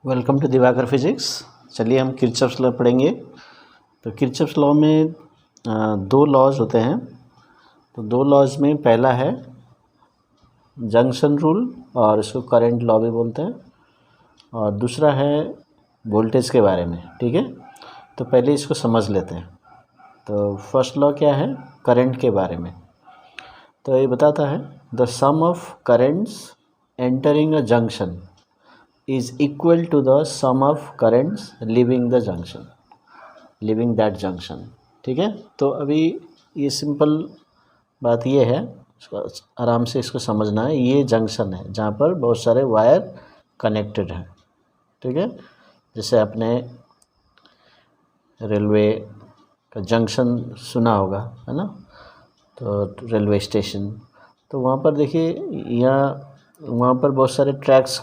Welcome to Diwakar physics. चलिए हम Kirchhoff's law पढ़ेंगे। तो किरचॉफ्स लॉ में दो लॉज होते हैं। तो दो लॉज में पहला है जंक्शन रूल और इसको करंट लॉ भी बोलते हैं, और दूसरा है वोल्टेज के बारे में। ठीक है, तो पहले इसको समझ लेते हैं। तो फर्स्ट लॉ क्या है? करंट के बारे में। तो ये बताता है the sum of currents entering a junction is equal to the sum of currents leaving the junction, leaving that junction। ठीक है, तो अभी ये सिंपल बात ये है, इसको आराम से इसको समझना है। ये जंक्शन है जहाँ पर बहुत सारे वायर कनेक्टेड हैं। ठीक है, जैसे आपने रेलवे का जंक्शन सुना होगा, है ना? तो रेलवे स्टेशन, तो वहाँ पर देखिए, वहाँ पर बहुत सारे ट्रैक्स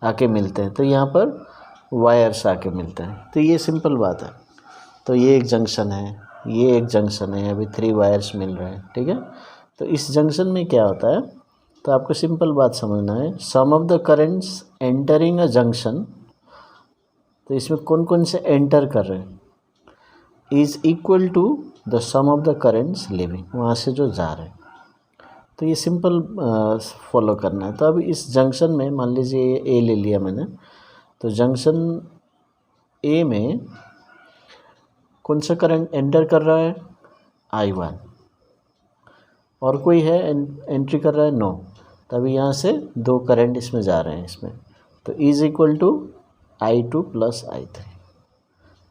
आके मिलते हैं, तो यहाँ पर वायर्स आके मिलते हैं। तो ये सिंपल बात है। तो ये एक जंक्शन है, ये एक जंक्शन है, अभी 3 वायर्स मिल रहे हैं। ठीक है, तो इस जंक्शन में क्या होता है, तो आपको सिंपल बात समझना है। Sum of the currents entering a junction, तो इसमें कौन कौन से एंटर कर रहे हैं, is equal to the sum of the currents leaving, वहाँ से जो जा रहे हैं। तो ये सिंपल फॉलो करना है। तो अब इस जंक्शन में मान लीजिए ए ले लिया मैंने, तो जंक्शन ए में कौन सा करंट एंटर कर रहा है? I1। और कोई है एंट्री कर रहा है? नो। तभी यहाँ से 2 करंट इसमें जा रहे हैं इसमें, तो is equal to I2 plus I3।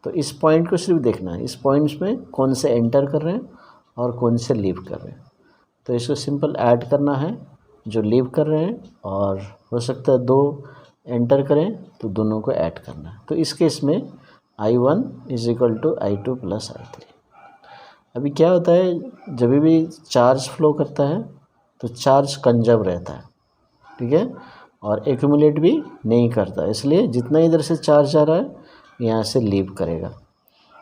तो इस पॉइंट को सिर्फ देखना है, इस पॉइंट्स में कौन से एंटर कर रहे हैं और कौन से लीव कर रहे हैं। तो इसको सिंपल ऐड करना है, जो लीव कर रहे हैं, और हो सकता है 2 एंटर करें तो दोनों को ऐड करना है। तो इस केस में I1 is equal to I2 plus I3। अभी क्या होता है, जब भी चार्ज फ्लो करता है तो चार्ज कंजर्व रहता है। ठीक है, और एक्यूमुलेट भी नहीं करता, इसलिए जितना इधर से चार्ज आ रहा है यहाँ से लीव करेगा।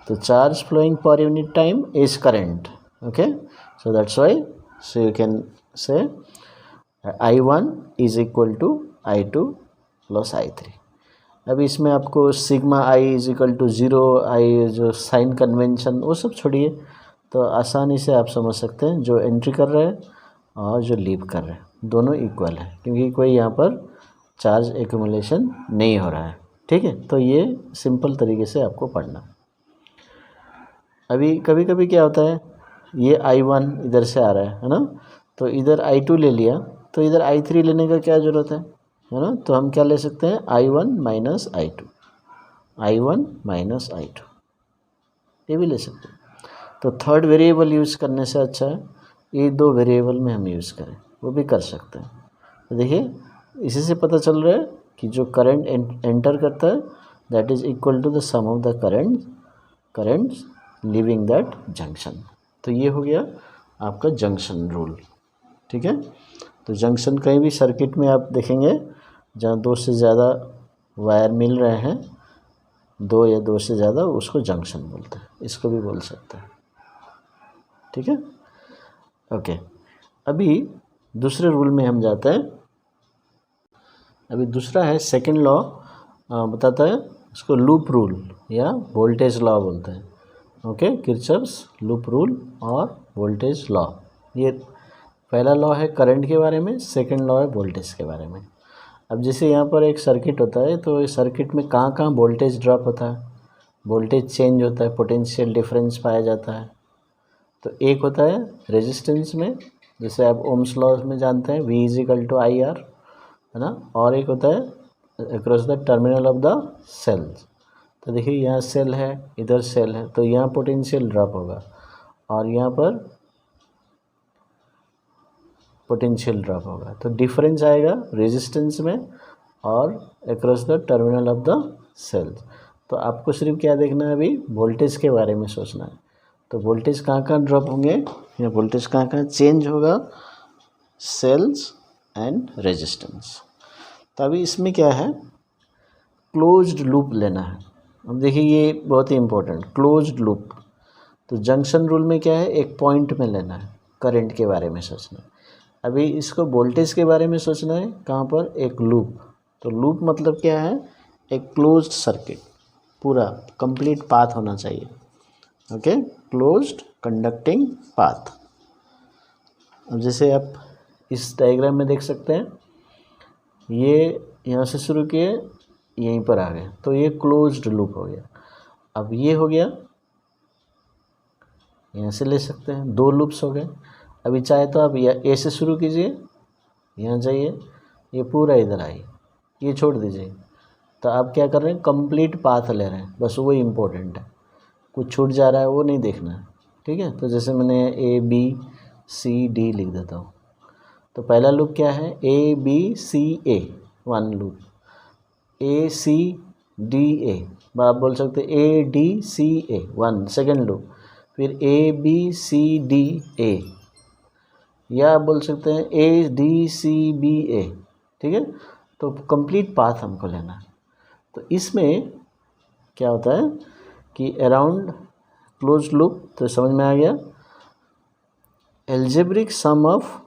तो charge flowing per unit time is current. Okay, so that's why so you can say I1 is equal to I2 plus I3। अभी इसमें आपको sigma I is equal to 0, I जो साइन कन्वेंशन वो सब छोड़िए, तो आसानी से आप समझ सकते हैं जो एंट्री कर रहे हैं और जो लीव कर रहे हैं दोनों इक्वल है, क्योंकि कोई यहाँ पर चार्ज एक्यूमुलेशन नहीं हो रहा है। ठीक है, तो ये सिंपल तरीके से आपको पढ़ना। अभी कभी कभी क्या होता है, ये I1 इधर से आ रहा है ना, तो इधर I2 ले लिया, तो इधर I3 लेने का क्या ज़रूरत है ना? तो हम क्या ले सकते हैं, I1 minus I2, I1 minus I2, ये भी ले सकते हैं। तो थर्ड वेरिएबल यूज़ करने से अच्छा है ये 2 वेरिएबल में हम यूज़ करें, वो भी कर सकते हैं। तो देखिए, इसी से पता चल रहा है कि जो करंट एंटर करता है that is equal to the sum of the currents leaving that junction. तो ये हो गया आपका जंक्शन रूल। ठीक है, तो जंक्शन कहीं भी सर्किट में आप देखेंगे जहाँ 2 से ज़्यादा वायर मिल रहे हैं, 2 या 2 से ज़्यादा, उसको जंक्शन बोलते हैं, इसको भी बोल सकते हैं। ठीक है, ओके। अभी दूसरे रूल में हम जाते हैं। अभी दूसरा है सेकंड लॉ, बताता है इसको लूप रूल या वोल्टेज लॉ बोलते हैं। ओके, किरचॉफ्स लूप रूल और वोल्टेज लॉ। ये पहला लॉ है करंट के बारे में, सेकंड लॉ है वोल्टेज के बारे में। अब जैसे यहाँ पर एक सर्किट होता है, तो इस सर्किट में कहाँ कहाँ वोल्टेज ड्रॉप होता है, वोल्टेज चेंज होता है, पोटेंशियल डिफरेंस पाया जाता है। तो एक होता है रेजिस्टेंस में, जैसे आप ओम्स लॉ में जानते हैं V is equal to IR, है ना। और एक होता है across the terminal of the cells. तो देखिए, यहाँ सेल है, इधर सेल है, तो यहाँ पोटेंशियल ड्रॉप होगा और यहाँ पर पोटेंशियल ड्रॉप होगा। तो डिफरेंस आएगा रेजिस्टेंस में और across the terminal of the cells. तो आपको सिर्फ क्या देखना है, अभी वोल्टेज के बारे में सोचना है। तो वोल्टेज कहाँ कहाँ ड्रॉप होंगे या वोल्टेज कहाँ कहाँ चेंज होगा, सेल्स एंड रेजिस्टेंस। तो अभी इसमें क्या है, क्लोज्ड लूप लेना है। अब देखिए, ये बहुत ही इम्पोर्टेंट, क्लोज्ड लूप। तो जंक्शन रूल में क्या है, एक पॉइंट में लेना है, करंट के बारे में सोचना है। अभी इसको वोल्टेज के बारे में सोचना है, कहाँ पर, एक लूप। तो लूप मतलब क्या है, एक क्लोज्ड सर्किट, पूरा कंप्लीट पाथ होना चाहिए। Okay, closed conducting path. अब जैसे आप इस डायग्राम में देख सकते हैं, ये यहाँ से शुरू किए यहीं पर आ गए, तो ये क्लोज्ड लूप हो गया। अब ये हो गया, यहाँ से ले सकते हैं, 2 लूप्स हो गए। अभी चाहे तो आप ए से शुरू कीजिए, यहाँ जाइए, ये पूरा इधर आइए, ये छोड़ दीजिए। तो आप क्या कर रहे हैं, कंप्लीट पाथ ले रहे हैं, बस वो इम्पोर्टेंट है। कुछ छूट जा रहा है वो नहीं देखना है, ठीक है। तो जैसे मैंने ABCD लिख देता हूँ। तो पहला लूप क्या है, ABCA 1 लूप, ACDA, आप बोल सकते हैं ADCA 1 सेकेंड लूप, फिर ABCDA, या आप बोल सकते हैं ADCBA, ठीक है। तो कंप्लीट पाथ हमको लेना है। तो इसमें क्या होता है कि अराउंड क्लोज लूप, तो समझ में आ गया, algebraic sum of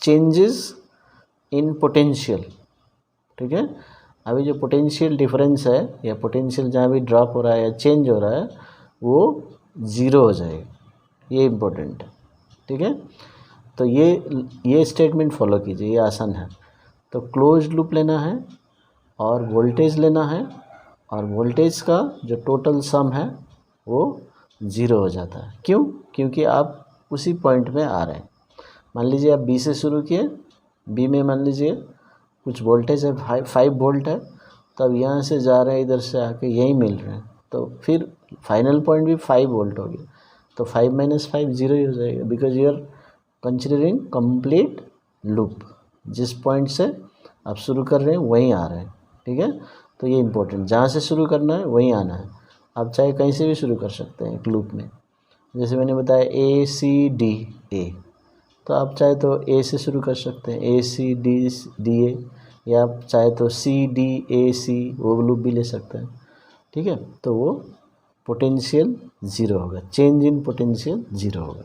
changes in potential, ठीक है। अभी जो पोटेंशियल डिफरेंस है या पोटेंशियल जहाँ भी ड्रॉप हो रहा है या चेंज हो रहा है वो 0 हो जाएगा, ये इम्पोर्टेंट है, ठीक है। तो ये स्टेटमेंट फॉलो कीजिए, ये आसान है। तो क्लोज लूप लेना है और वोल्टेज लेना है, और वोल्टेज का जो टोटल सम है वो 0 हो जाता है। क्यों? क्योंकि आप उसी पॉइंट में आ रहे हैं। मान लीजिए आप बी से शुरू किए, बी में मान लीजिए कुछ वोल्टेज है 5 वोल्ट है, तो अब यहाँ से जा रहे हैं, इधर से आके यहीं मिल रहे हैं, तो फिर फाइनल पॉइंट भी 5 वोल्ट हो गया। तो 5 - 5 0 ही हो जाएगा, because you are considering complete loop. जिस पॉइंट से आप शुरू कर रहे हैं वहीं आ रहे हैं, ठीक है। तो ये इंपॉर्टेंट, जहाँ से शुरू करना है वहीं आना है। आप चाहे कहीं से भी शुरू कर सकते हैं एक लूप में, जैसे मैंने बताया ACDA, तो आप चाहे तो A से शुरू कर सकते हैं, ACDA, या आप चाहे तो CDAC वो लूप भी ले सकते हैं, ठीक है। तो वो पोटेंशियल 0 होगा, चेंज इन पोटेंशियल 0 होगा।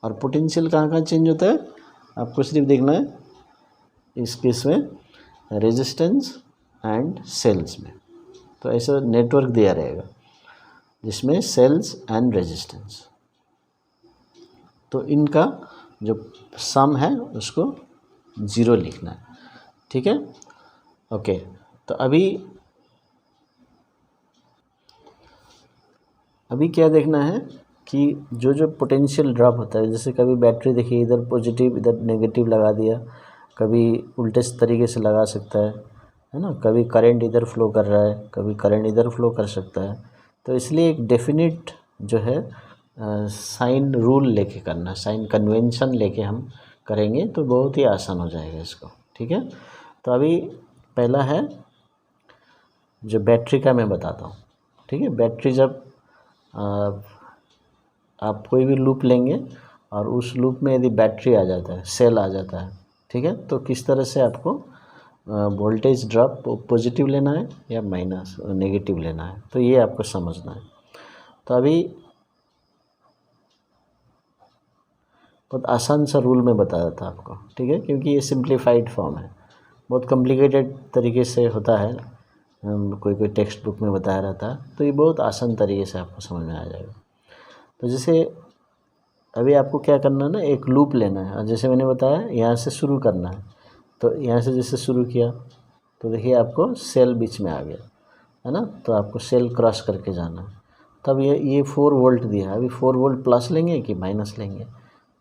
और पोटेंशियल कहाँ कहाँ चेंज होता है आपको सिर्फ देखना है, इस केस में रेजिस्टेंस एंड सेल्स में। तो ऐसा नेटवर्क दिया रहेगा जिसमें सेल्स एंड रेजिस्टेंस, तो इनका जो सम है उसको 0 लिखना है, ठीक है। ओके, तो अभी क्या देखना है कि जो पोटेंशियल ड्रॉप होता है, जैसे कभी बैटरी देखिए इधर पॉजिटिव इधर नेगेटिव लगा दिया, कभी उल्टे तरीके से लगा सकता है ना, कभी करंट इधर फ्लो कर रहा है, कभी करंट इधर फ्लो कर सकता है। तो इसलिए एक डेफिनिट जो है साइन रूल लेके करना, साइन कन्वेंशन लेके हम करेंगे तो बहुत ही आसान हो जाएगा इसको, ठीक है। तो अभी पहला है जो बैटरी का मैं बताता हूँ, ठीक है। बैटरी जब आप कोई भी लूप लेंगे और उस लूप में यदि बैटरी आ जाता है, सेल आ जाता है, ठीक है, तो किस तरह से आपको वोल्टेज ड्रॉप पॉजिटिव लेना है या माइनस नेगेटिव लेना है, तो ये आपको समझना है। तो अभी बहुत आसान सा रूल में बता देता आपको, ठीक है, क्योंकि ये सिंप्लीफाइड फॉर्म है, बहुत कॉम्प्लिकेटेड तरीके से होता है, कोई टेक्स्ट बुक में बताया रहता है, तो ये बहुत आसान तरीके से आपको समझ में आ जाएगा। तो जैसे अभी आपको क्या करना है ना, एक लूप लेना है, और जैसे मैंने बताया यहाँ से शुरू करना है, तो यहाँ से जैसे शुरू किया तो देखिए आपको सेल बीच में आ गया, है ना, तो आपको सेल क्रॉस करके जाना है। तब ये 4 वोल्ट दिया है, अभी 4 वोल्ट प्लस लेंगे कि माइनस लेंगे,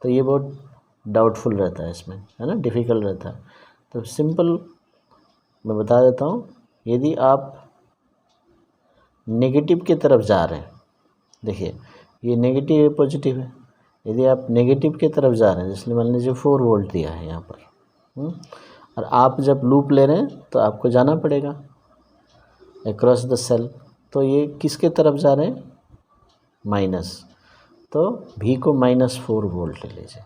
तो ये बहुत डाउटफुल रहता है इसमें, है ना, डिफ़िकल्ट रहता है। तो सिंपल मैं बता देता हूँ, यदि आप नेगेटिव की तरफ जा रहे हैं, देखिए ये नेगेटिव है पॉजिटिव है, यदि आप नेगेटिव की तरफ जा रहे हैं, इसलिए मान लीजिए 4 वोल्ट दिया है यहाँ पर, और आप जब लूप ले रहे हैं तो आपको जाना पड़ेगा अक्रॉस द सेल, तो ये किसके तरफ जा रहे हैं, माइनस, तो भी को -4 वोल्ट ले लीजिए।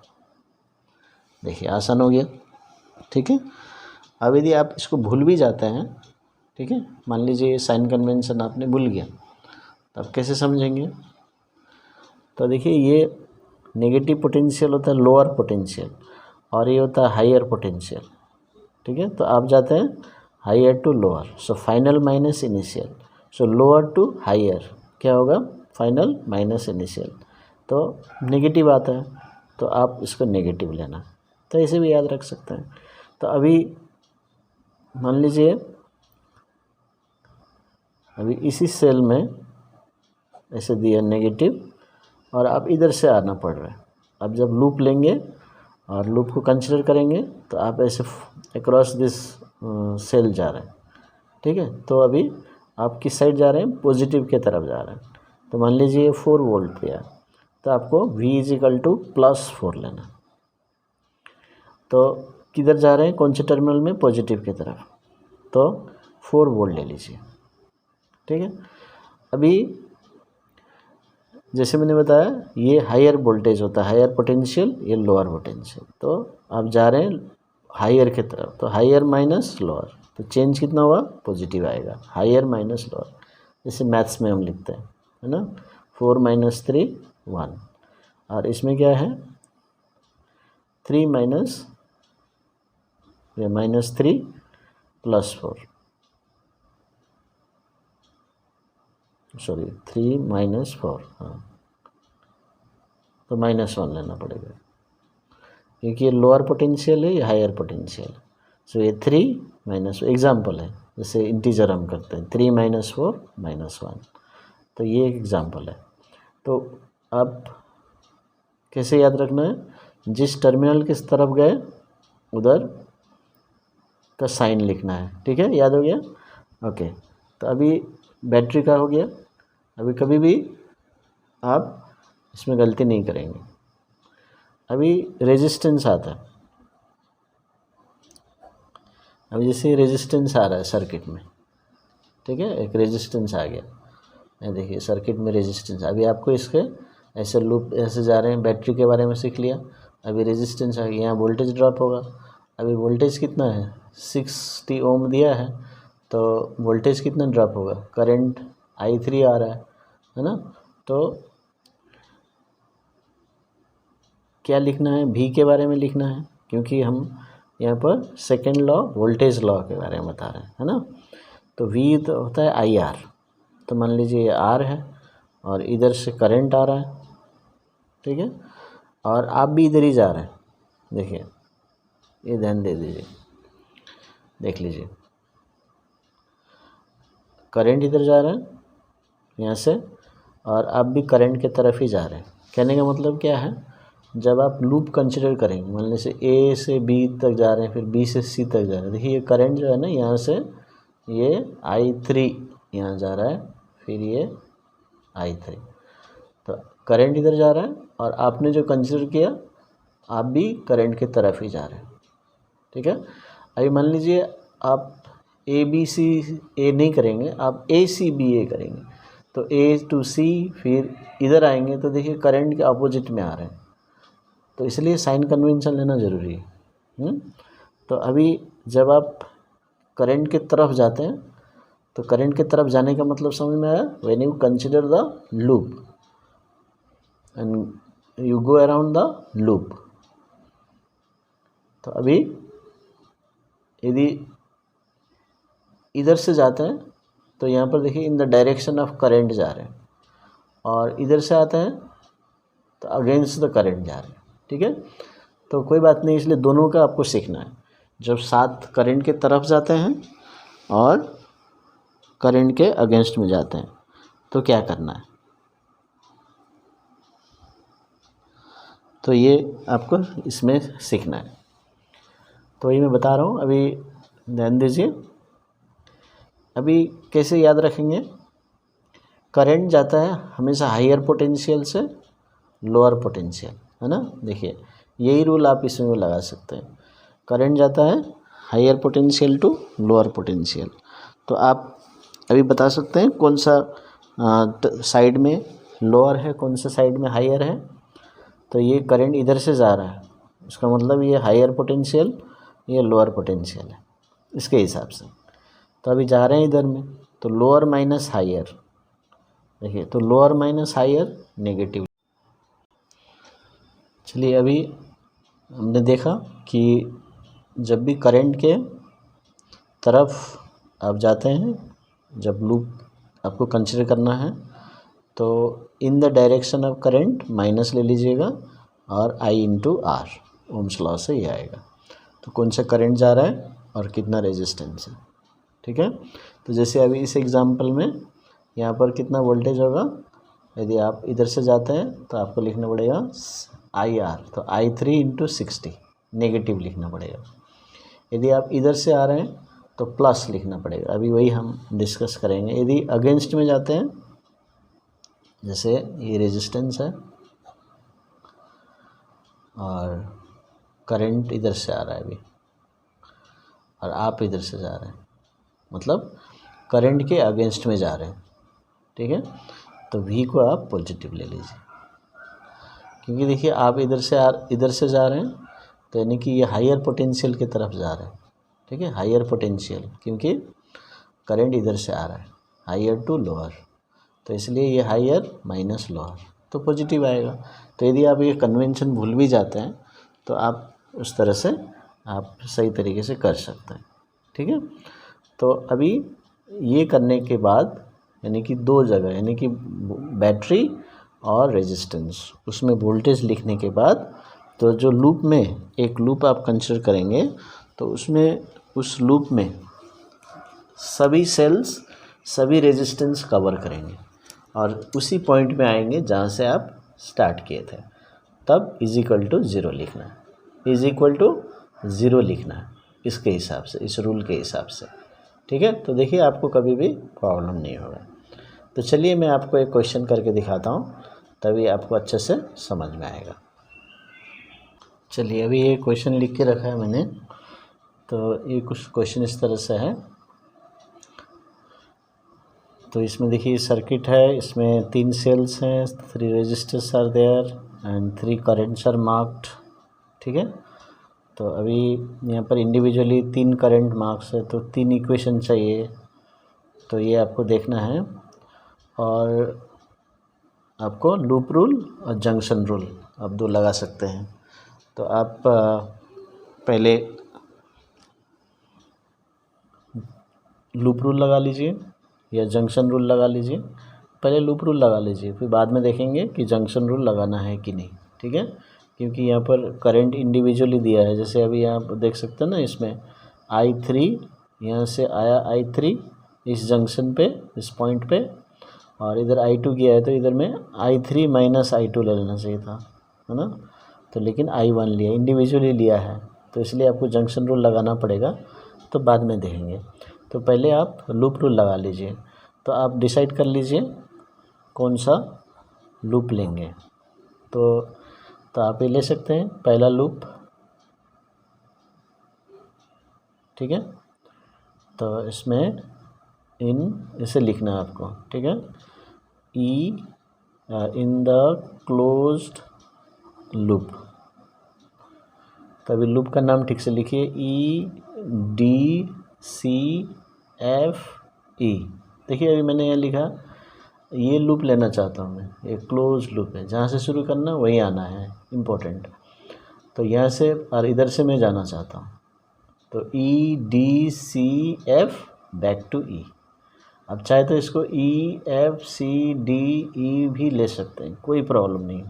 देखिए आसान हो गया, ठीक है। अब यदि आप इसको भूल भी जाते हैं, ठीक है, मान लीजिए साइन कन्वेंशन आपने भूल गया, तो आप कैसे समझेंगे। तो देखिए ये नेगेटिव पोटेंशियल होता है लोअर पोटेंशियल, और ये होता है हायर पोटेंशियल, ठीक है। तो आप जाते हैं higher to lower, so final minus initial, so lower to higher क्या होगा, फाइनल माइनस इनिशियल, तो नेगेटिव आता है तो आप इसको नेगेटिव लेना, तो ऐसे भी याद रख सकते हैं। तो अभी मान लीजिए अभी इसी सेल में ऐसे दिया नेगेटिव और आप इधर से आना पड़ रहा है। अब जब लूप लेंगे और लूप को कंसीडर करेंगे तो आप ऐसे अक्रॉस दिस सेल जा रहे हैं, ठीक है। तो अभी आप किस साइड जा रहे हैं, पॉजिटिव के तरफ जा रहे हैं। तो मान लीजिए 4 वोल्ट दिया तो आपको V = +4 लेना। तो किधर जा रहे हैं, कौन से टर्मिनल में, पॉजिटिव की तरफ, तो 4 वोल्ट ले लीजिए, ठीक है। अभी जैसे मैंने बताया ये हायर वोल्टेज होता है, हायर पोटेंशियल, ये लोअर पोटेंशियल, तो आप जा रहे हैं हायर की तरफ, तो हायर माइनस लोअर, तो चेंज कितना हुआ, पॉजिटिव आएगा, हायर माइनस लोअर, जैसे मैथ्स में हम लिखते हैं, है ना, 4 - 3 1, और इसमें क्या है 3 - 3 + 4, सॉरी 3 - 4, हाँ, तो -1 लेना पड़ेगा क्योंकि ये लोअर पोटेंशियल है, ये हायर पोटेंशियल, सो ये 3 - एग्जाम्पल है, जैसे इंटीजर हम करते हैं 3 - 4 -1, तो ये एक एग्जाम्पल है। तो आप कैसे याद रखना है, जिस टर्मिनल किस तरफ गए उधर का साइन लिखना है, ठीक है, याद हो गया, ओके। तो अभी बैटरी का हो गया। अभी कभी भी आप इसमें गलती नहीं करेंगे। अभी रेजिस्टेंस आता है, अभी जैसे रेजिस्टेंस आ रहा है सर्किट में, ठीक है, एक रेजिस्टेंस आ गया, ये देखिए सर्किट में रेजिस्टेंस, अभी आपको इसके ऐसे लूप ऐसे जा रहे हैं, बैटरी के बारे में सीख लिया। अभी रेजिस्टेंस आ गया, यहाँ वोल्टेज ड्रॉप होगा, अभी वोल्टेज कितना है 60 ओम दिया है, तो वोल्टेज कितना ड्रॉप होगा, करंट I3 आ रहा है ना, तो क्या लिखना है, V के बारे में लिखना है, क्योंकि हम यहाँ पर सेकेंड लॉ वोल्टेज लॉ के बारे में बता रहे हैं, है ना। तो V तो होता है IR, तो मान लीजिए ये R है और इधर से करंट आ रहा है, ठीक है, और आप भी इधर ही जा रहे हैं, देखिए ये ध्यान दे दीजिए, देख लीजिए करंट इधर जा रहा है यहाँ से और आप भी करंट के तरफ ही जा रहे हैं। कहने का मतलब क्या है, जब आप लूप कंसिडर करेंगे, मान लीजिए A से B तक जा रहे हैं, फिर B से C तक जा रहे हैं, देखिए ये करंट जो है ना, यहाँ से ये I3 यहाँ जा रहा है, फिर ये I3, तो करंट इधर जा रहा है और आपने जो कंसिडर किया आप भी करंट के तरफ ही जा रहे हैं, ठीक है। अभी मान लीजिए आप A नहीं करेंगे, आप ACBA करेंगे, तो A to C फिर इधर आएंगे, तो देखिए करंट के अपोजिट में आ रहे हैं, तो इसलिए साइन कन्वेंशन लेना ज़रूरी है। तो अभी जब आप करंट के तरफ जाते हैं, तो करंट के तरफ जाने का मतलब समझ में आया, when you consider the loop and you go around the loop. तो अभी यदि इधर से जाते हैं तो यहाँ पर देखिए इन द डायरेक्शन ऑफ करंट जा रहे हैं, और इधर से आते हैं तो अगेंस्ट द करंट जा रहे हैं, ठीक है। तो कोई बात नहीं, इसलिए दोनों का आपको सीखना है। जब साथ करंट के तरफ जाते हैं और करंट के अगेंस्ट में जाते हैं तो क्या करना है, तो ये आपको इसमें सीखना है। तो ये मैं बता रहा हूँ, अभी ध्यान दीजिए। अभी कैसे याद रखेंगे, करंट जाता है हमेशा हायर पोटेंशियल से लोअर पोटेंशियल, है ना। देखिए यही रूल आप इसमें लगा सकते हैं, करंट जाता है higher potential to lower potential. तो आप अभी बता सकते हैं कौन सा साइड में लोअर है, कौन सा साइड में हायर है। तो ये करंट इधर से जा रहा है, उसका मतलब ये हायर पोटेंशियल, ये लोअर पोटेंशियल है इसके हिसाब से। तो अभी जा रहे हैं इधर में, तो लोअर माइनस हायर, देखिए तो लोअर माइनस हायर नेगेटिव। चलिए अभी हमने देखा कि जब भी करंट के तरफ आप जाते हैं, जब लूप आपको कंसीडर करना है तो in the direction of current minus ले लीजिएगा और I into R, Ohm's law से ये आएगा। तो कौन सा करंट जा रहा है और कितना रेजिस्टेंस है, ठीक है। तो जैसे अभी इस एग्जांपल में यहाँ पर कितना वोल्टेज होगा, यदि आप इधर से जाते हैं तो आपको लिखना पड़ेगा IR, तो I3 इंटू 60 नेगेटिव लिखना पड़ेगा। यदि आप इधर से आ रहे हैं तो प्लस लिखना पड़ेगा, अभी वही हम डिस्कस करेंगे। यदि अगेंस्ट में जाते हैं, जैसे ये रेजिस्टेंस है और करंट इधर से आ रहा है अभी और आप इधर से जा रहे हैं, मतलब करंट के अगेंस्ट में जा रहे हैं, ठीक है। तो V को आप पॉजिटिव ले लीजिए, क्योंकि देखिए आप इधर से जा रहे हैं, तो यानी कि ये हायर पोटेंशियल की तरफ जा रहे हैं, ठीक है, हायर पोटेंशियल, क्योंकि करंट इधर से आ रहा है, हायर टू लोअर, तो इसलिए ये हायर माइनस लोअर, तो पॉजिटिव आएगा। तो यदि आप ये कन्वेंशन भूल भी जाते हैं तो आप उस तरह से आप सही तरीके से कर सकते हैं, ठीक है। तो अभी ये करने के बाद, यानी कि दो जगह, यानी कि बैटरी और रेजिस्टेंस, उसमें वोल्टेज लिखने के बाद, तो जो लूप में एक लूप आप कंसीडर करेंगे तो उसमें उस लूप में सभी सेल्स सभी रेजिस्टेंस कवर करेंगे और उसी पॉइंट में आएंगे जहाँ से आप स्टार्ट किए थे, तब इज इक्वल टू 0 लिखना है, इज इक्वल टू 0 लिखना है इसके हिसाब से, इस रूल के हिसाब से, ठीक है। तो देखिए आपको कभी भी प्रॉब्लम नहीं होगा। तो चलिए मैं आपको एक क्वेश्चन करके दिखाता हूँ, तभी आपको अच्छे से समझ में आएगा। चलिए अभी ये क्वेश्चन लिख के रखा है मैंने, तो ये कुछ क्वेश्चन इस तरह से है। तो इसमें देखिए सर्किट है, इसमें 3 सेल्स हैं, 3 resistors are there and 3 currents are marked, ठीक है। तो अभी यहाँ पर इंडिविजुअली 3 करंट मार्क्स है, तो 3 इक्वेशन चाहिए, तो ये आपको देखना है। और आपको लूप रूल और जंक्शन रूल आप 2 लगा सकते हैं। तो आप पहले लूप रूल लगा लीजिए या जंक्शन रूल लगा लीजिए। पहले लूप रूल लगा लीजिए, फिर बाद में देखेंगे कि जंक्शन रूल लगाना है कि नहीं, ठीक है। क्योंकि यहाँ पर करंट इंडिविजुअली दिया है, जैसे अभी आप देख सकते हैं ना, इसमें I3 यहाँ से आया, I3 इस जंक्शन पे, इस पॉइंट पे, और इधर I2 गया है, तो इधर में I3 माइनस I2 ले लेना चाहिए था, है ना। तो लेकिन I1 लिया, इंडिविजुअली लिया है, तो इसलिए आपको जंक्शन रूल लगाना पड़ेगा, तो बाद में देखेंगे। तो पहले आप लूप रूल लगा लीजिए। तो आप डिसाइड कर लीजिए कौन सा लूप लेंगे। तो आप ये ले सकते हैं पहला लूप, ठीक है। तो इसमें इसे लिखना है आपको, ठीक है, ई इन द क्लोज्ड लूप। तो अभी लूप का नाम ठीक से लिखिए, EDCFE। देखिए अभी मैंने यहाँ लिखा, ये लूप लेना चाहता हूँ मैं, ये क्लोज लूप है, जहाँ से शुरू करना वहीं आना है, इम्पोर्टेंट। तो यहाँ से और इधर से मैं जाना चाहता हूँ, तो EDCF बैक टू E। अब चाहे तो इसको EFCDE भी ले सकते हैं, कोई प्रॉब्लम नहीं,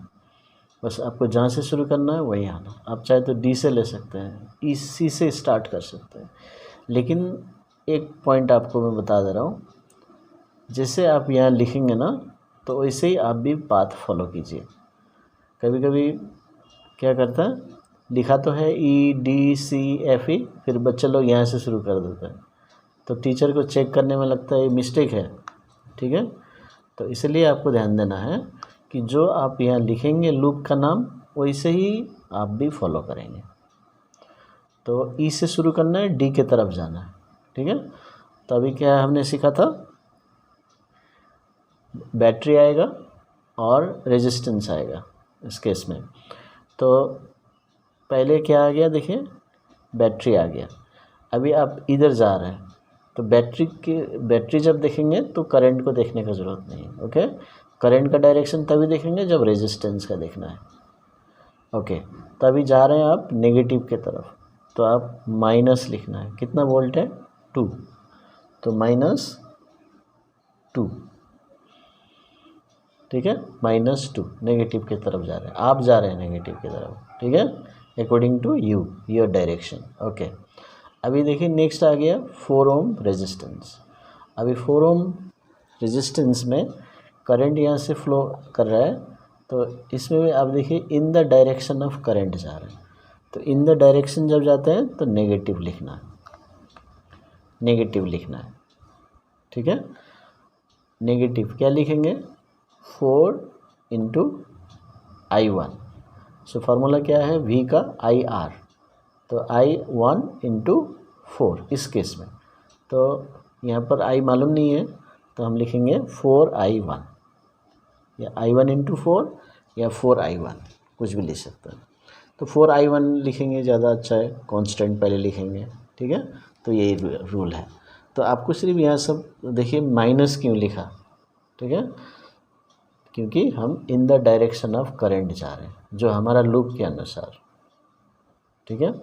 बस आपको जहाँ से शुरू करना है वहीं आना। आप चाहे तो D से ले सकते हैं, EC से स्टार्ट कर सकते हैं। लेकिन एक पॉइंट आपको मैं बता दे रहा हूँ, जैसे आप यहाँ लिखेंगे ना, तो वैसे ही आप भी पाथ फॉलो कीजिए। कभी कभी क्या करता है, लिखा तो है EDCFE, फिर बच्चे लोग यहाँ से शुरू कर देते हैं, तो टीचर को चेक करने में लगता है ये मिस्टेक है, ठीक है। तो इसलिए आपको ध्यान देना है कि जो आप यहाँ लिखेंगे लूप का नाम, वैसे ही आप भी फॉलो करेंगे। तो ई से शुरू करना है, डी के तरफ जाना है, ठीक है। तो अभी क्या हमने सीखा था, बैटरी आएगा और रेजिस्टेंस आएगा इस केस में। तो पहले क्या आ गया, देखिए बैटरी आ गया। अभी आप इधर जा रहे हैं, तो बैटरी जब देखेंगे तो करंट को देखने का ज़रूरत नहीं है, ओके। करंट का डायरेक्शन तभी देखेंगे जब रेजिस्टेंस का देखना है, ओके। तो अभी जा रहे हैं आप नेगेटिव के तरफ, तो आप माइनस लिखना है, कितना वोल्ट है, 2, तो -2, ठीक है, -2 नेगेटिव की तरफ जा रहे हैं, आप जा रहे हैं नेगेटिव की तरफ, ठीक है, according to you, your direction. Okay, अभी देखिए नेक्स्ट आ गया 4 ओम रेजिस्टेंस। अभी 4 ओम रेजिस्टेंस में करंट यहाँ से फ्लो कर रहा है, तो इसमें भी आप देखिए इन द डायरेक्शन ऑफ करंट जा रहा है, तो इन द डायरेक्शन जब जाते हैं तो नेगेटिव लिखना है, नेगेटिव लिखना है, ठीक है, नेगेटिव क्या लिखेंगे 4 इंटू I1। सो फार्मूला क्या है V का IR, तो I1 इंटू 4 इस केस में, तो यहाँ पर I मालूम नहीं है तो हम लिखेंगे 4I1, या I1 इंटू 4 या 4I1 कुछ भी लिख सकते हैं। तो 4I1 लिखेंगे ज़्यादा अच्छा है, कांस्टेंट पहले लिखेंगे, ठीक है, तो यही रूल है। तो आपको सिर्फ यहाँ सब देखिए माइनस क्यों लिखा, ठीक है, क्योंकि हम इन द डायरेक्शन ऑफ करंट जा रहे हैं जो हमारा लूप के अनुसार, ठीक है।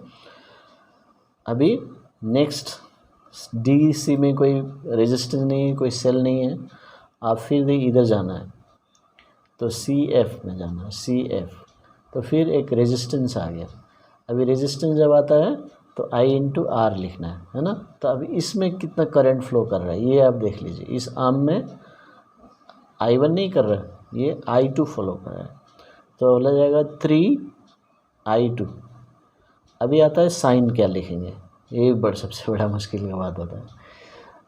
अभी नेक्स्ट डीसी में कोई रेजिस्टेंस नहीं है, कोई सेल नहीं है, आप फिर इधर जाना है तो CF में जाना है, CF, तो फिर एक रेजिस्टेंस आ गया। अभी रेजिस्टेंस जब आता है तो I इंटू R लिखना है ना। तो अभी इसमें कितना करंट फ्लो कर रहा है ये आप देख लीजिए, इस आर्म में I1 नहीं कर रहा है, ये I2 फ्लो कर रहा है, तो बोला जाएगा 3I2। अभी आता है साइन क्या लिखेंगे, ये बड़ा सबसे बड़ा मुश्किल का बात होता है।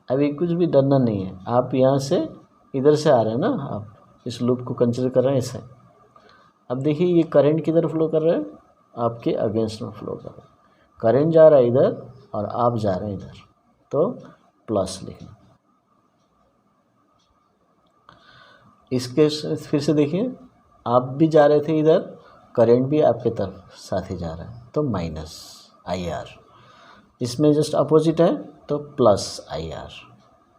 अभी कुछ भी डरना नहीं है, आप यहाँ से इधर से आ रहे हैं ना, आप इस लूप को कंसिडर कर रहे हैं इसे। अब देखिए ये करंट किधर फ्लो कर रहा है, आपके अगेंस्ट में फ्लो कर रहा है, करंट जा रहा है इधर और आप जा रहे हैं इधर, तो प्लस लिखना। इसके फिर से देखिए आप भी जा रहे थे इधर, करंट भी आपके तरफ साथ ही जा रहा है, तो -IR। इसमें जस्ट अपोजिट है तो +IR,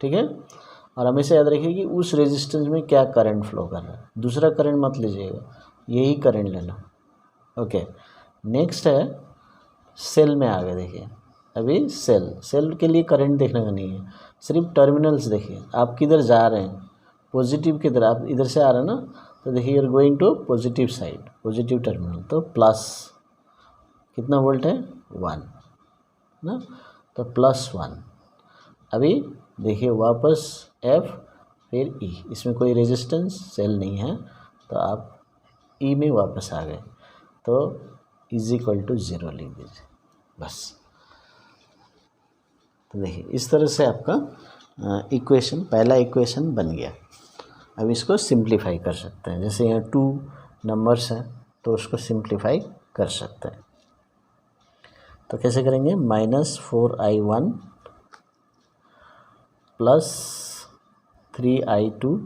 ठीक है। और हमेशा याद रखिए कि उस रेजिस्टेंस में क्या करंट फ्लो कर रहा है, दूसरा करंट मत लीजिएगा, यही करंट लेना। ओके, नेक्स्ट है सेल में आ गए। देखिए अभी सेल के लिए करंट देखने का नहीं है, सिर्फ टर्मिनल्स देखिए आप किधर जा रहे हैं, पॉजिटिव की तरफ। आप इधर से आ रहे हैं ना, तो देखिए you are going to positive side, positive terminal, तो प्लस कितना वोल्ट है 1 ना, तो +1। अभी देखिए वापस F फिर E, इसमें कोई रेजिस्टेंस सेल नहीं है, तो आप E में वापस आ गए, तो =0 लिख दीजिए बस। तो देखिए इस तरह से आपका इक्वेशन, पहला इक्वेशन बन गया। अब इसको सिंप्लीफाई कर सकते हैं, जैसे यहाँ 2 नंबर्स हैं तो उसको सिंप्लीफाई कर सकते हैं। तो कैसे करेंगे, -4I1 + 3I2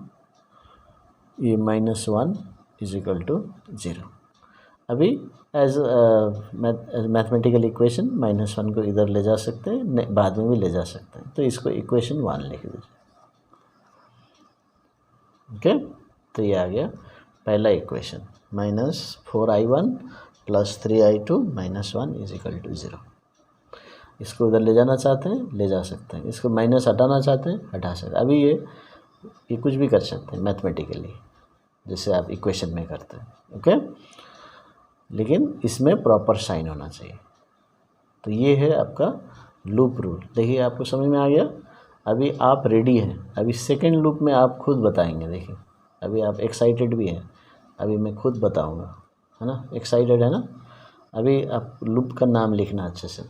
ये -1 = 0। अभी एज मैथमेटिकल इक्वेशन -1 को इधर ले जा सकते हैं, बाद में भी ले जा सकते हैं, तो इसको इक्वेशन 1 लिख दीजिए। ओके, तो ये आ गया पहला इक्वेशन, -4I1 + 3I2 -1 = 0। इसको उधर ले जाना चाहते हैं ले जा सकते हैं, इसको माइनस हटाना चाहते हैं हटा सकते हैं। अभी ये कुछ भी कर सकते हैं मैथमेटिकली, जैसे आप इक्वेशन में करते हैं। ओके, लेकिन इसमें प्रॉपर साइन होना चाहिए। तो ये है आपका लूप रूल। देखिए आपको समझ में आ गया। अभी आप रेडी हैं, अभी सेकंड लूप में आप खुद बताएंगे। देखिए अभी आप एक्साइटेड भी हैं, अभी मैं खुद बताऊंगा, है ना, एक्साइटेड है ना। अभी आप लूप का नाम लिखना अच्छे से।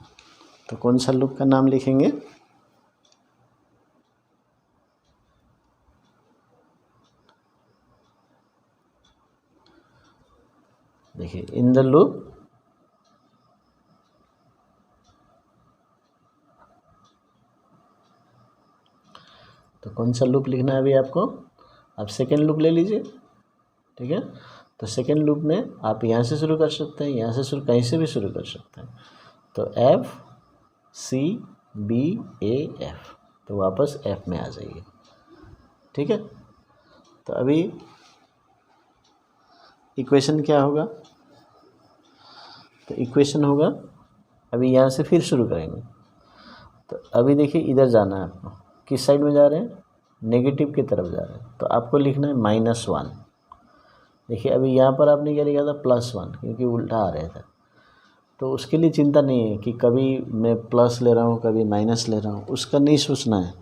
तो कौन सा लूप का नाम लिखेंगे, देखिए इन द लूप तो कौन सा लूप लिखना है अभी आपको, आप सेकेंड लूप ले लीजिए, ठीक है। तो सेकेंड लूप में आप यहाँ से शुरू कर सकते हैं, यहाँ से शुरू, कहीं से भी शुरू कर सकते हैं। तो FCBAF, तो वापस F में आ जाइए, ठीक है। तो अभी इक्वेशन क्या होगा, तो इक्वेशन होगा, अभी यहाँ से फिर शुरू करेंगे। तो अभी देखिए इधर जाना है आपको, किस साइड में जा रहे हैं, नेगेटिव की तरफ जा रहे हैं, तो आपको लिखना है -1। देखिए अभी यहाँ पर आपने क्या लिखा था, +1, क्योंकि उल्टा आ रहे थे। तो उसके लिए चिंता नहीं है कि कभी मैं प्लस ले रहा हूँ कभी माइनस ले रहा हूँ, उसका नहीं सोचना है,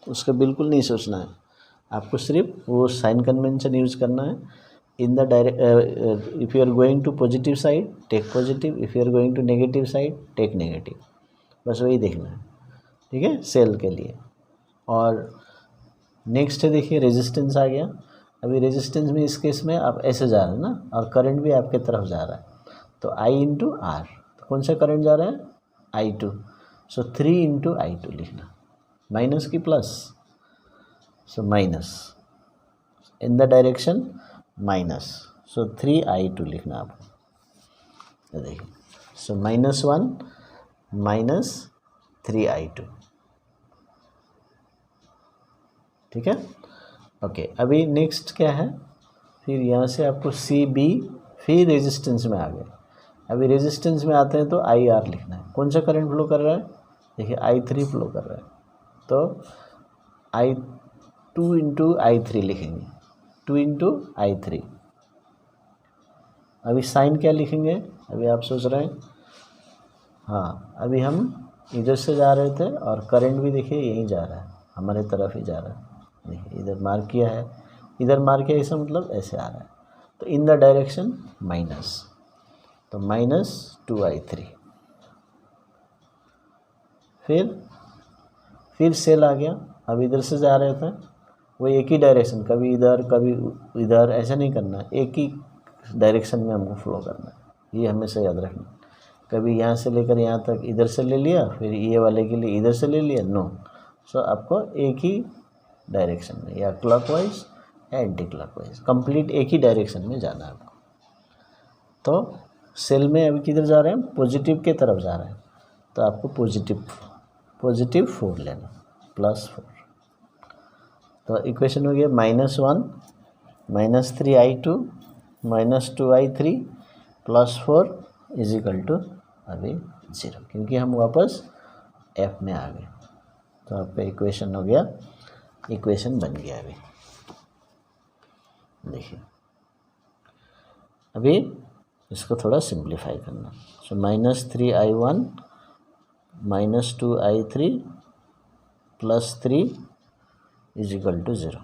उसका बिल्कुल नहीं सोचना है। आपको सिर्फ वो साइन कन्वेंशन यूज़ करना है। In the direct if you are going to positive side take positive, if you are going to negative side take negative, बस वही देखना है, ठीक है, सेल के लिए। और नेक्स्ट है देखिए रेजिस्टेंस आ गया। अभी रेजिस्टेंस में इस केस में आप ऐसे जा रहे हैं ना, और करंट भी आपके तरफ जा रहा है, तो I इंटू आर, तो कौन सा करंट जा रहा है, I2, सो 3 इंटू I2 लिखना, माइनस की plus, so minus in the direction minus, so 3I2 लिखना आपको। देखिए सो -1 -3I2, ठीक है, ओके। अभी नेक्स्ट क्या है, फिर यहाँ से आपको CB, फिर रेजिस्टेंस में आ गए। अभी रेजिस्टेंस में आते हैं तो IR लिखना है, कौन सा करंट फ्लो कर रहा है, देखिए I3 फ्लो कर रहा है, तो I2 इंटू I3 लिखेंगे, 2 इंटू I3। अभी साइन क्या लिखेंगे, अभी आप सोच रहे हैं, हाँ अभी हम इधर से जा रहे थे और करंट भी देखिए यहीं जा रहा है, हमारे तरफ ही जा रहा है, देखिए इधर मार्क किया है, इधर मार्क किया, इसका मतलब ऐसे आ रहा है, तो इन द डायरेक्शन माइनस, तो -2I3। फिर सेल आ गया। अब इधर से जा रहे थे, वो एक ही डायरेक्शन, कभी इधर कभी इधर, ऐसा नहीं करना, एक ही डायरेक्शन में हमको फ्लो करना है, ये हमेशा याद रखना। कभी यहाँ से लेकर यहाँ तक इधर से ले लिया, फिर ये वाले के लिए इधर से ले लिया, नो। सो आपको एक ही डायरेक्शन में, या क्लॉकवाइज या एंटी क्लॉकवाइज, कंप्लीट एक ही डायरेक्शन में जाना है आपको। तो सेल में अभी किधर जा रहे हैं, पॉजिटिव के तरफ जा रहे हैं, तो आपको पॉजिटिव 4 लेना, +4। तो इक्वेशन हो गया -1 -3I2 -2I3 +4 is equal to अभी 0, क्योंकि हम वापस F में आ गए। तो आपका इक्वेशन हो गया, इक्वेशन बन गया। अभी देखिए, अभी इसको थोड़ा सिंप्लीफाई करना, सो -3I1 -2I3 +3 is equal to 0,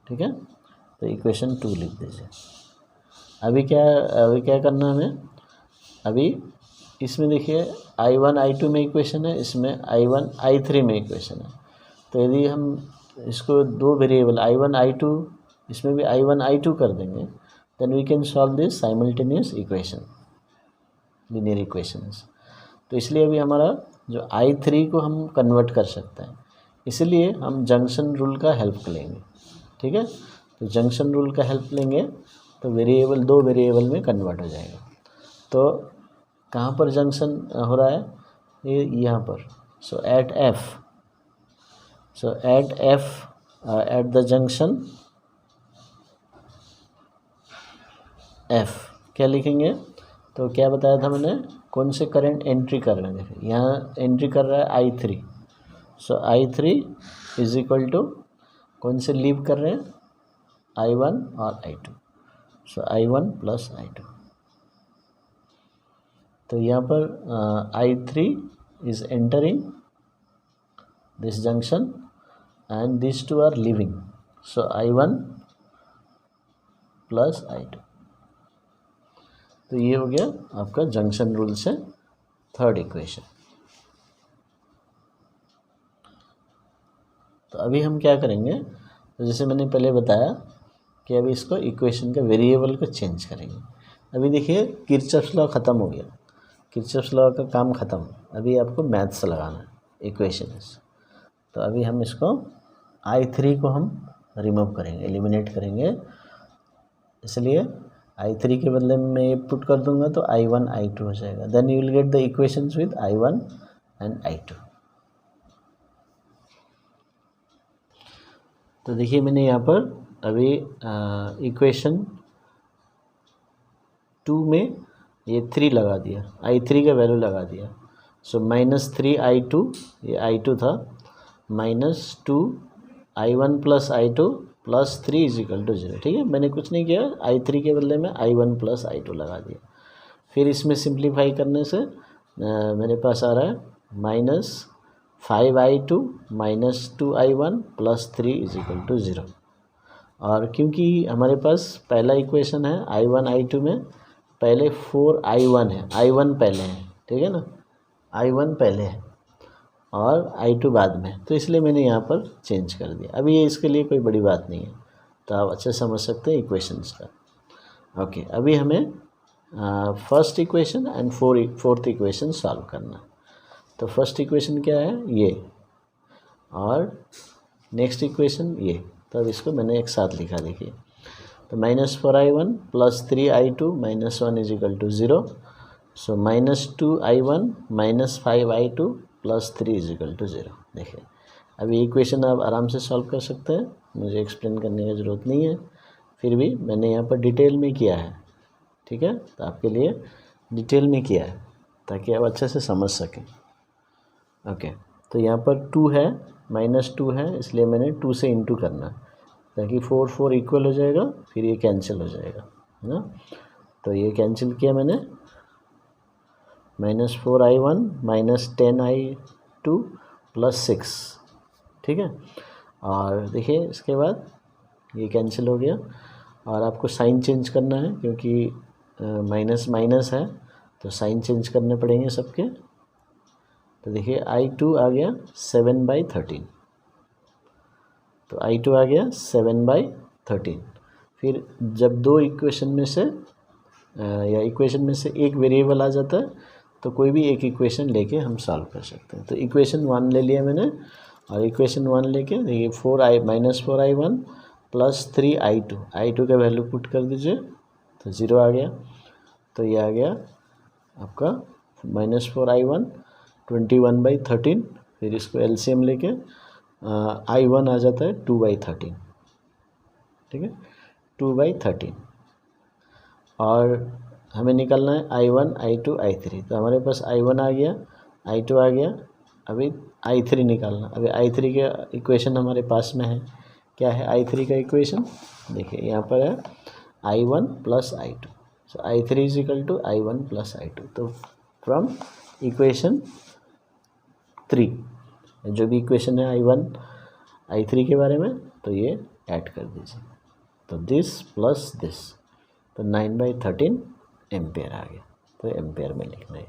ठीक है। तो इक्वेशन 2 लिख दीजिए। अभी क्या करना है हमें, अभी इसमें देखिए I1 I2 में इक्वेशन है, इसमें I1 I3 में इक्वेशन है। तो यदि हम इसको दो वेरिएबल I1 I2, इसमें भी I1 I2 कर देंगे, then we can solve this simultaneous equation, linear equations. तो इसलिए अभी हमारा जो I3 को हम कन्वर्ट कर सकते हैं, इसलिए हम जंक्शन रूल का हेल्प लेंगे, ठीक है। तो जंक्शन रूल का हेल्प लेंगे तो वेरिएबल दो वेरिएबल में कन्वर्ट हो जाएगा। तो कहाँ पर जंक्शन हो रहा है, ये यहाँ पर, so at F at the junction F क्या लिखेंगे, तो क्या बताया था मैंने, कौन से करंट एंट्री कर रहे हैं, देखिए यहाँ एंट्री कर रहा है I3, so I3 is equal to कौन से लीव कर रहे हैं, I1 और I2, सो I1 + I2। तो यहाँ पर I3 is entering this junction and this two are leaving, so I1 + I2। तो ये हो गया आपका जंक्शन रूल से थर्ड इक्वेशन। तो अभी हम क्या करेंगे, तो जैसे मैंने पहले बताया कि अभी इसको इक्वेशन के वेरिएबल को चेंज करेंगे। अभी देखिए किरचॉफ्स लॉ ख़त्म हो गया, किरचॉफ्स लॉ का काम ख़त्म, अभी आपको मैथ्स लगाना है, इक्वेशंस। तो अभी हम इसको I3 को हम रिमूव करेंगे, एलिमिनेट करेंगे, इसलिए I3 के बदले में मैं ये पुट कर दूंगा तो I1 I2 हो जाएगा। Then you will get the equations with I1 and I2। तो देखिए मैंने यहाँ पर अभी इक्वेशन 2 में ये 3 लगा दिया, I3 का वैल्यू लगा दिया। सो -3I2, ये I2 था, -2I1 + I2 + 3 = 0। ठीक है, मैंने कुछ नहीं किया, I3 के बदले में I1 + I2 लगा दिया। फिर इसमें सिंप्लीफाई करने से मेरे पास आ रहा है -5I2 - 2I1 + 3 = 0। और क्योंकि हमारे पास पहला इक्वेशन है I1 I2 में पहले 4I1 है, I1 पहले है, ठीक है ना, I1 पहले है और I2 बाद में, तो इसलिए मैंने यहाँ पर चेंज कर दिया। अभी ये इसके लिए कोई बड़ी बात नहीं है, तो आप अच्छे समझ सकते हैं इक्वेशंस का। ओके, अभी हमें first equation and fourth equation solve करना। तो फर्स्ट इक्वेशन क्या है, ये, और नेक्स्ट इक्वेशन ये। तो अब इसको मैंने एक साथ लिखा, देखिए। तो -4I1 + 3I2 - 1 = 0। सो -2I1 - 5I2 + 3 = 0। देखिए, अभी इक्वेशन आप आराम से सॉल्व कर सकते हैं, मुझे एक्सप्लेन करने की ज़रूरत नहीं है, फिर भी मैंने यहाँ पर डिटेल में किया है। ठीक है, तो आपके लिए डिटेल में किया है ताकि आप अच्छे से समझ सकें। ओके, तो यहाँ पर 2 है, -2 है, इसलिए मैंने 2 से इंटू करना है ताकि 4 इक्वल हो जाएगा, फिर ये कैंसिल हो जाएगा, है ना। तो ये कैंसिल किया मैंने, -4I1 - 10I2 + 6। ठीक है, और देखिए इसके बाद ये कैंसिल हो गया, और आपको साइन चेंज करना है क्योंकि माइनस माइनस है, तो साइन चेंज करने पड़ेंगे सबके। तो देखिए I2 आ गया 7/13, तो I2 आ गया 7/13। फिर जब दो इक्वेशन में से या इक्वेशन में से एक वेरिएबल आ जाता है तो कोई भी एक इक्वेशन लेके हम सॉल्व कर सकते हैं। तो इक्वेशन 1 ले लिया मैंने, और इक्वेशन 1 लेके देखिए -4I1 + 3I2, I2 का वैल्यू पुट कर दीजिए तो 0 आ गया। तो ये आ गया आपका -4I1 21/13। फिर इसको एलसीएम लेके I1 आ जाता है 2/13। ठीक है, 2/13, और हमें निकालना है I1 I2 I3। तो हमारे पास I1 आ गया, I2 आ गया, अभी I3 निकालना। अभी I3 का इक्वेशन हमारे पास में है, क्या है I3 का इक्वेशन, देखिए यहाँ पर है I1 + I2। सो I3 = I1 + I2। तो फ्रॉम इक्वेशन 3 जो भी इक्वेशन है I1 I3 के बारे में, तो ये ऐड कर दीजिए। तो दिस प्लस दिस, तो 9/13 एम्पेयर आ गया। तो एम्पेयर में लिखना है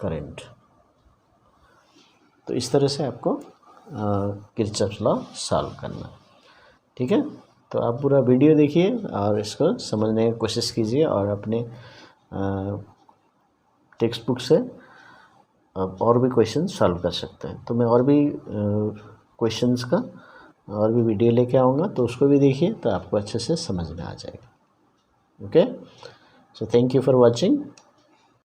करंट। तो इस तरह से आपको किरचॉफ्स लॉ सॉल्व करना है। ठीक है, तो आप पूरा वीडियो देखिए और इसको समझने की कोशिश कीजिए, और अपने टेक्स्ट बुक से आप और भी क्वेश्चन सॉल्व कर सकते हैं। तो मैं और भी क्वेश्चंस का और भी वीडियो लेके आऊँगा, तो उसको भी देखिए, तो आपको अच्छे से समझ में आ जाएगा। Okay, so thank you for watching.